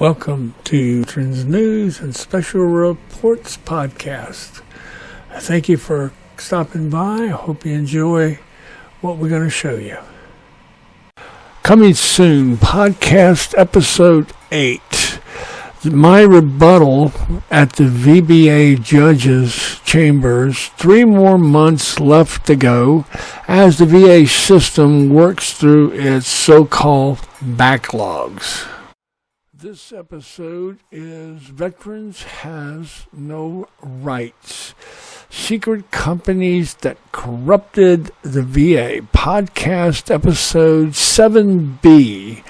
Welcome to Veterans News and Special Reports podcast. Thank you for stopping by. I hope you enjoy what we're going to show you. Coming soon, podcast episode 8. My rebuttal at the VBA judges' chambers. 3 more months left to go as the VA system works through its so-called backlogs. This episode is Veterans Has No Rights. Secret Companies That Corrupted the VA. Podcast episode 7B.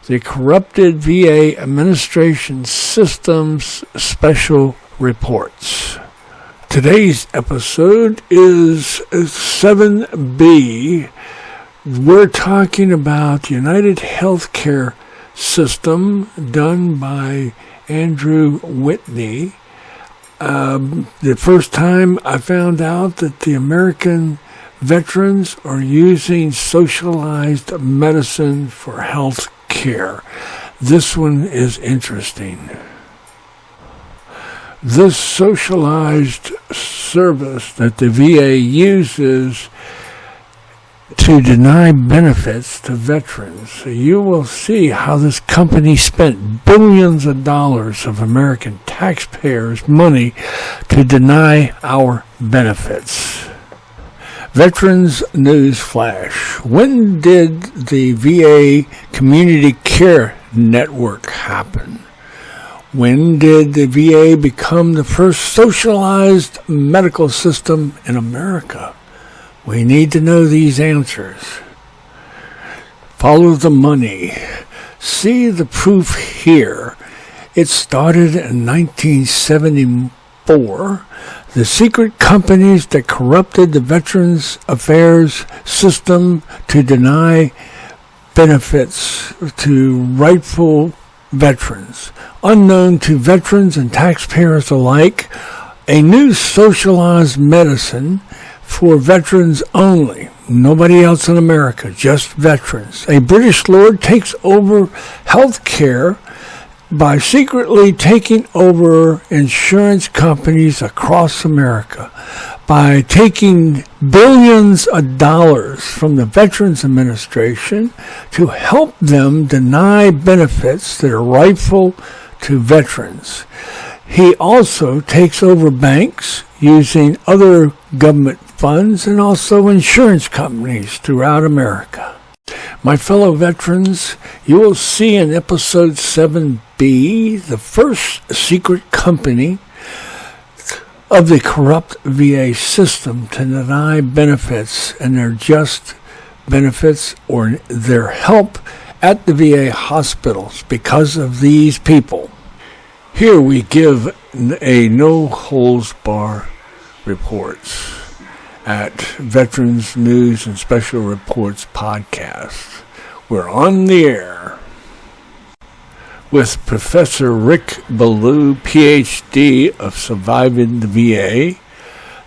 The Corrupted VA Administration Systems Special Reports. Today's episode is 7B. We're talking about United Healthcare System done by Andrew Whitney. The first time I found out that the American veterans are using socialized medicine for health care. This one is interesting. This socialized service that the VA uses to deny benefits to veterans. So you will see how this company spent billions of dollars of American taxpayers' money to deny our benefits. Veterans News Flash. When did the VA Community Care Network happen? When did the VA become the first socialized medical system in America? We need to know these answers. Follow the money. See the proof here. It started in 1974. The secret companies that corrupted the Veterans Affairs system to deny benefits to rightful veterans. Unknown to veterans and taxpayers alike, a new socialized medicine for veterans only. Nobody else in America, just veterans. A British lord takes over health care by secretly taking over insurance companies across America, by taking billions of dollars from the Veterans Administration to help them deny benefits that are rightful to veterans. He also takes over banks using other government funds and also insurance companies throughout America. My fellow veterans, you will see in episode 7B the first secret company of the corrupt VA system to deny benefits and their just benefits or their help at the VA hospitals because of these people. Here we give a no-holds-barred reports at Veterans News and Special Reports podcast. We're on the air with Professor Rick Ballou, PhD of Surviving the VA.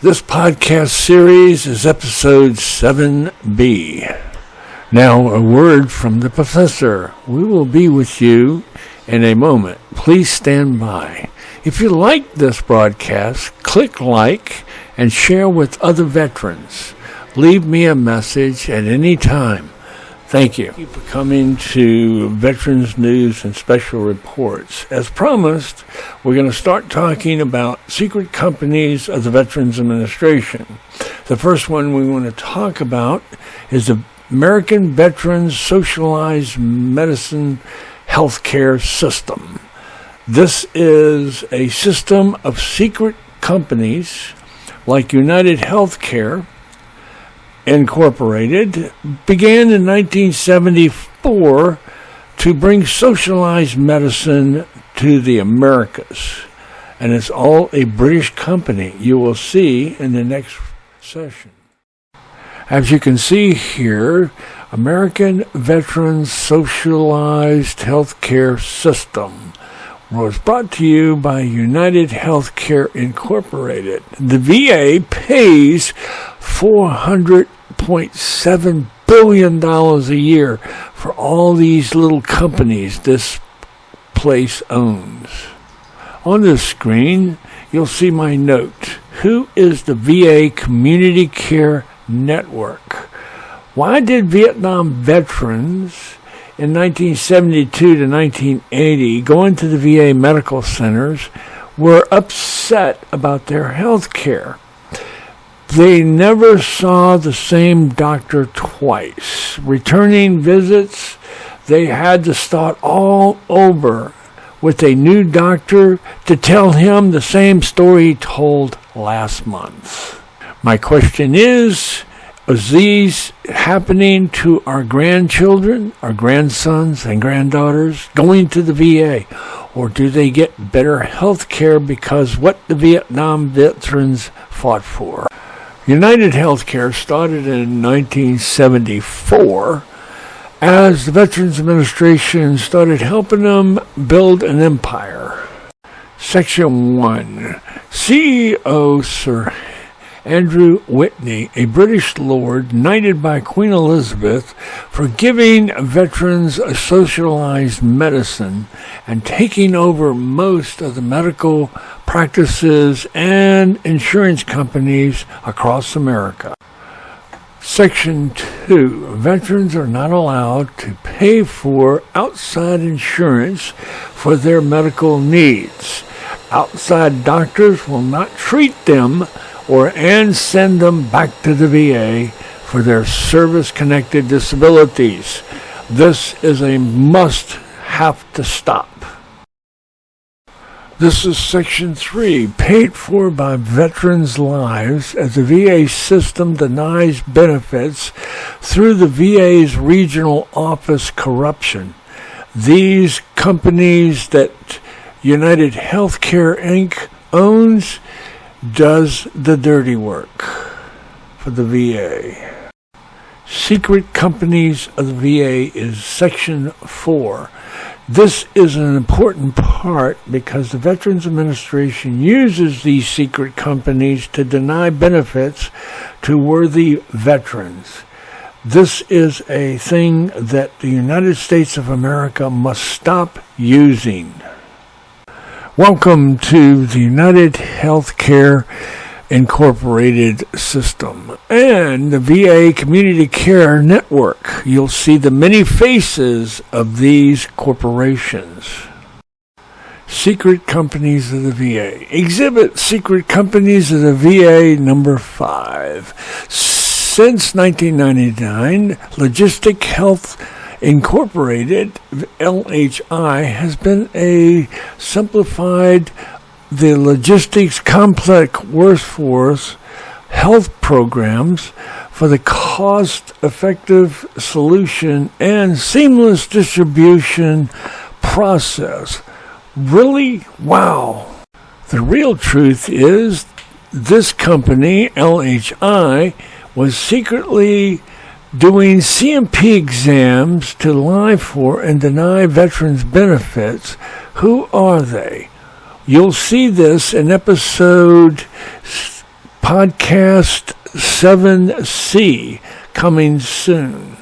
This podcast series is episode 7B. Now, a word from the professor. We will be with you in a moment. Please stand by. If you like this broadcast, click like and share with other veterans. Leave me a message at any time. Thank you. Thank you for coming to Veterans News and Special Reports. As promised, we're going to start talking about secret companies of the Veterans Administration. The first one we want to talk about is the American Veterans Socialized Medicine Healthcare System. This is a system of secret companies like United Healthcare Incorporated began in 1974 to bring socialized medicine to the Americas. And it's all a British company. You will see in the next session. As you can see here, American Veterans Socialized Healthcare System was brought to you by United Healthcare Incorporated. The VA pays $400.7 billion a year for all these little companies, this place owns. On the screen, you'll see my note. Who is the VA Community Care Network? Why did Vietnam veterans in 1972 to 1980 going to the VA medical centers were upset about their health care? They never saw the same doctor twice. Returning visits, they had to start all over with a new doctor to tell him the same story he told last month. My question is these happening to our grandchildren, our grandsons and granddaughters going to the VA? Or do they get better health care because what the Vietnam veterans fought for? United Healthcare started in 1974 as the Veterans Administration started helping them build an empire. Section 1. CEO Sir Andrew Whitney, a British lord knighted by Queen Elizabeth for giving veterans a socialized medicine and taking over most of the medical practices and insurance companies across America. Section 2. Veterans are not allowed to pay for outside insurance for their medical needs. Outside doctors will not treat them and send them back to the VA for their service-connected disabilities. This is a must have to stop. This is Section 3, paid for by veterans' lives as the VA system denies benefits through the VA's regional office corruption. These companies that United Healthcare Inc. owns does the dirty work for the VA. Secret companies of the VA is Section 4. This is an important part because the Veterans Administration uses these secret companies to deny benefits to worthy veterans. This is a thing that the United States of America must stop using. Welcome to the United Healthcare Incorporated system and the VA Community Care Network. You'll see the many faces of these corporations. Secret companies of the VA. Exhibit Secret companies of the VA number 5. Since 1999, Logistic Health Incorporated, LHI, has been a simplified the logistics complex workforce health programs for the cost-effective solution and seamless distribution process. Really? Wow. The real truth is this company, LHI, was secretly doing CMP exams to lie for and deny veterans benefits. Who are they? You'll see this in episode podcast 7C coming soon.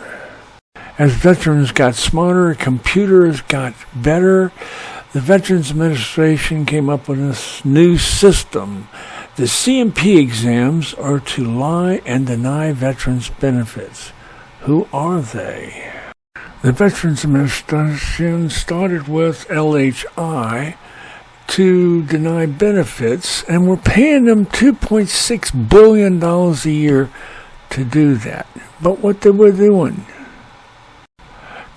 As veterans got smarter, computers got better, the Veterans Administration came up with this new system. The CMP exams are to lie and deny veterans benefits. Who are they? The Veterans Administration started with LHI to deny benefits, and we're paying them $2.6 billion a year to do that. But what they were doing?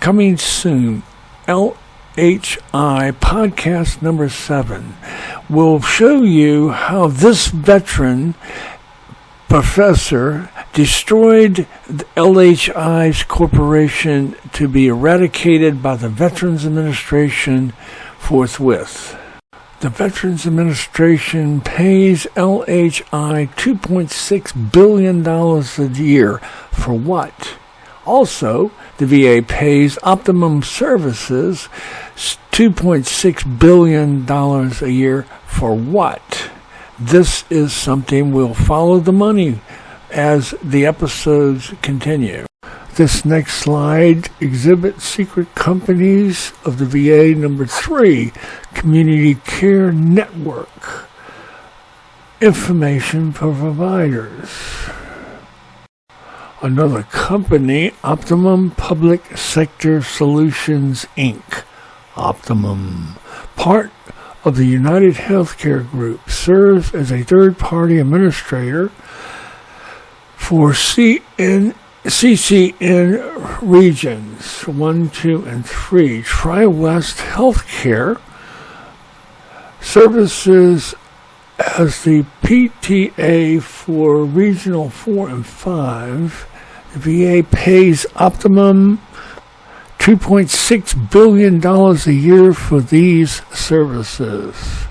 Coming soon, LHI podcast number 7 will show you how this veteran professor destroyed the LHI's corporation to be eradicated by the Veterans Administration forthwith. The Veterans Administration pays LHI $2.6 billion a year for what? Also, the VA pays Optimum Services $2.6 billion a year for what? This is something we'll follow the money as the episodes continue. This next slide exhibits secret companies of the VA. Number 3, Community Care Network. Information for providers. Another company, Optimum Public Sector Solutions, Inc. Optimum, part of the United Healthcare Group, serves as a third-party administrator for CCN regions 1, 2, and 3. Tri-West Healthcare services as the PTA for Regional 4 and 5. The VA pays Optimum $2.6 billion a year for these services.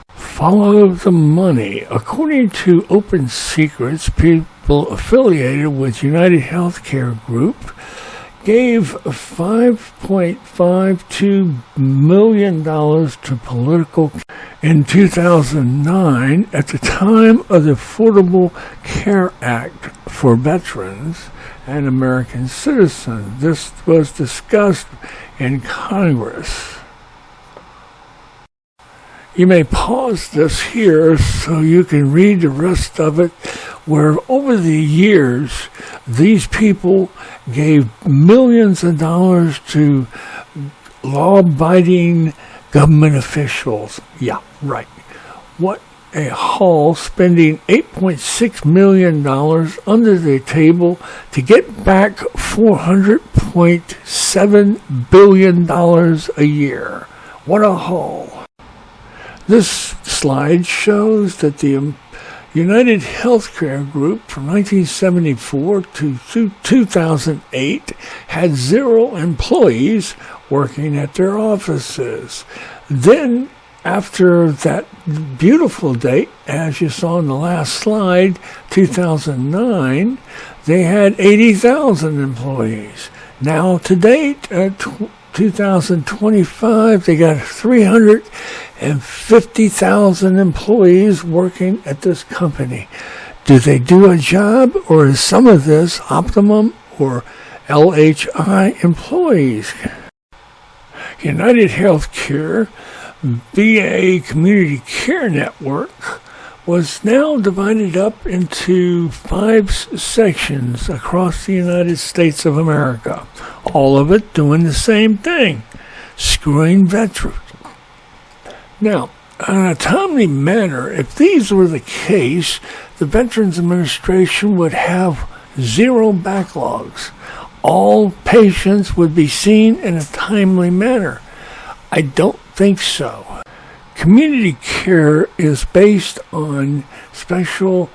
Follow the money. According to Open Secrets, people affiliated with United Healthcare Group gave $5.52 million to political in 2009 at the time of the Affordable Care Act for veterans and American citizens. This was discussed in Congress. You may pause this here so you can read the rest of it, where over the years, these people gave millions of dollars to law-abiding government officials. Yeah, right. What a haul, spending $8.6 million under the table to get back $400.7 billion a year. What a haul. This slide shows that the United Healthcare Group from 1974 to 2008 had 0 employees working at their offices. Then, after that beautiful date, as you saw in the last slide, 2009, they had 80,000 employees. Now, to date, 2025, they got 350,000 employees working at this company. Do they do a job, or is some of this Optimum or LHI employees? United Healthcare VA Community Care Network was now divided up into 5 sections across the United States of America, all of it doing the same thing, screwing veterans. Now, in a timely manner, if these were the case, the Veterans Administration would have 0 backlogs. All patients would be seen in a timely manner. I don't think so. Community care is based on special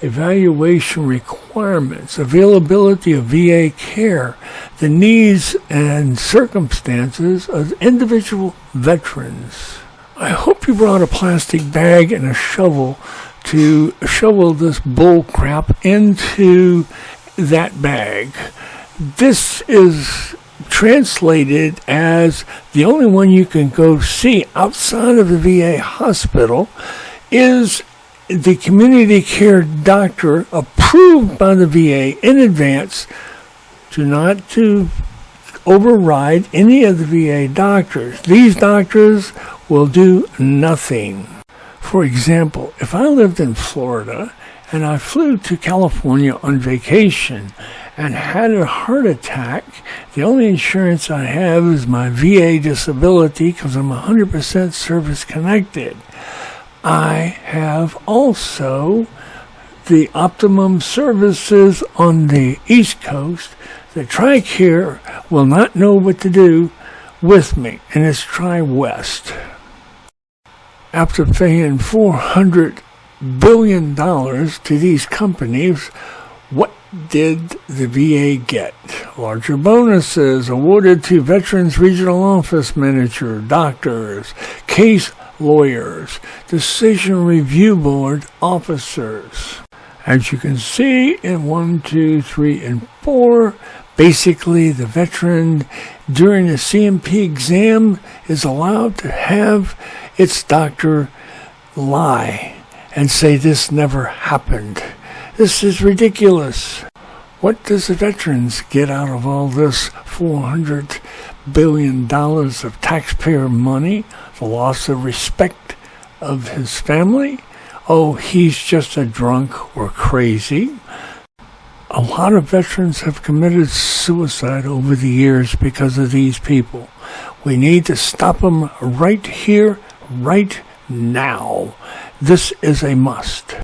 evaluation requirements, availability of VA care, the needs and circumstances of individual veterans. I hope you brought a plastic bag and a shovel to shovel this bull crap into that bag. This is translated as the only one you can go see outside of the VA hospital is the community care doctor approved by the VA in advance to override any of the VA doctors. These doctors will do nothing. For example, if I lived in Florida and I flew to California on vacation and had a heart attack, the only insurance I have is my VA disability because I'm 100% service connected. I have also the Optimum services on the East Coast. The TRICARE will not know what to do with me, and it's Tri-West. After paying $400 billion to these companies, what did the VA get? Larger bonuses awarded to Veterans Regional Office Manager, doctors, case lawyers, Decision Review Board officers. As you can see in 1, 2, 3, and 4, basically the veteran during the CMP exam is allowed to have its doctor lie and say this never happened. This is ridiculous. What does the veterans get out of all this $400 billion of taxpayer money? The loss of respect of his family? Oh, he's just a drunk or crazy. A lot of veterans have committed suicide over the years because of these people. We need to stop them right here, right now. This is a must.